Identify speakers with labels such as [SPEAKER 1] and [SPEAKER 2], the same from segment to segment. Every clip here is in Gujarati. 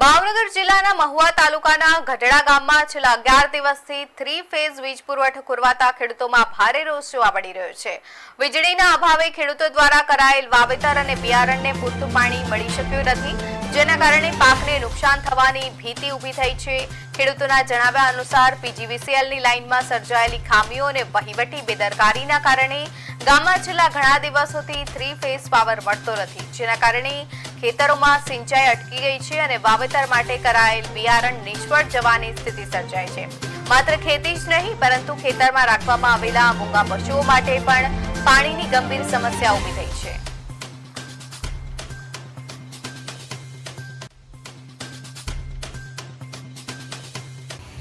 [SPEAKER 1] ભાવનગર જિલ્લાના મહુવા તાલુકાના ગઢડા ગામમાં છેલ્લા 11 દિવસથી 3 ફેઝ વીજ પુરવઠો ખોરવાતા ખેડૂતોમાં ભારે રોષ જોવા મળી રહ્યો છે। વીજળીના અભાવે ખેડૂતો દ્વારા કરાયેલ વાવેતર અને બિયારણને પૂરતું પાણી મળી શક્યું નથી, જેના કારણે પાકને નુકસાન થવાની ભીતિ ઊભી થઈ છે। ખેડૂતોના જણાવ્યા અનુસાર પીજીવીસીએલની લાઇનમાં સર્જાયેલી ખામીઓ અને વહીવટી બેદરકારીના કારણે ગામમાં છેલ્લા ઘણા દિવસોથી 3 ફેઝ પાવર મળતો નથી, જેના કારણે ખેતરોમાં સિંચાઈ અટકી ગઈ છે અને વાવેતર માટે કરાયેલ બિયારણ નિષ્ફળ જવાની સ્થિતિ સર્જાઈ છે। માત્ર ખેતી જ નહીં પરંતુ ખેતરમાં રાખવામાં આવેલા મૂંગા પશુઓ માટે પણ પાણીની ગંભીર સમસ્યા ઊભી થઈ છે।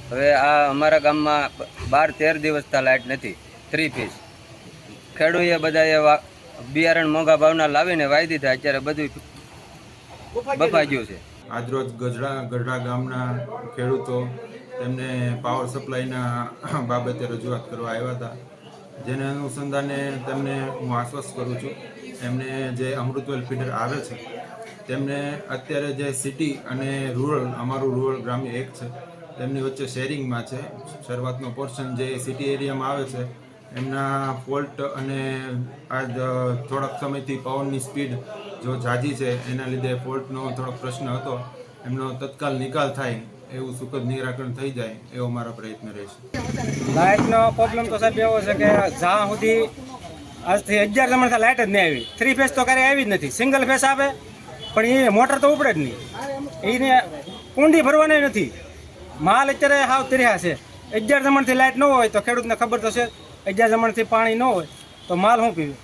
[SPEAKER 2] હવે આ અમારા ગામમાં 12-13 દિવસથી લાઇટ નથી, 3 ફેઝ। ખેડૂએ બધાએ બિયારણ મોંઘા ભાવના લાવીને વાવી દીધા, અત્યારે બધું બફાઈ ગયું છે।
[SPEAKER 3] આજરોજ ગઢડા ગામના ખેડૂતો તેમને પાવર સપ્લાયના બાબતે રજૂઆત કરવા આવ્યા હતા, જેને અનુસંધાને તેમને હું આશ્વસ્ત કરું છું। એમને જે અમૃતવેલ ફીડર આવે છે તેમને અત્યારે જે સિટી અને રૂરલ, અમારું રૂરલ ગ્રામ્ય એક છે, તેમની વચ્ચે શેરિંગમાં છે। શરૂઆતનો પોર્શન જે સિટી એરિયામાં આવે છે એમના ફોલ્ટ અને આજ થોડાક સમયથી પવનની સ્પીડ જો ઝાઝી છે એના લીધે ફોલ્ટનો થોડોક પ્રશ્ન હતો, એમનો તત્કાલ નિકાલ થાય એવું સુખદ નિરાકરણ થઈ જાય એવો મારો પ્રયત્ન રહેશે।
[SPEAKER 4] લાઇટનો પ્રોબ્લેમ તો સાહેબ એવો છે કે જ્યાં સુધી આજથી 11 જમણથી લાઇટ જ નહીં આવી, 3 ફેઝ તો ક્યારેય આવી જ નથી। સિંગલ ફેઝ આવે પણ એ મોટર તો ઉપડે જ નહીં, એને કુંડી ભરવાની નથી। માલ અત્યારે હાવ તર્યા છે। 11 જમણથી લાઇટ ન હોય તો ખેડૂતને ખબર તો છે, 11 જમણથી પાણી ન હોય તો માલ શું પીવે।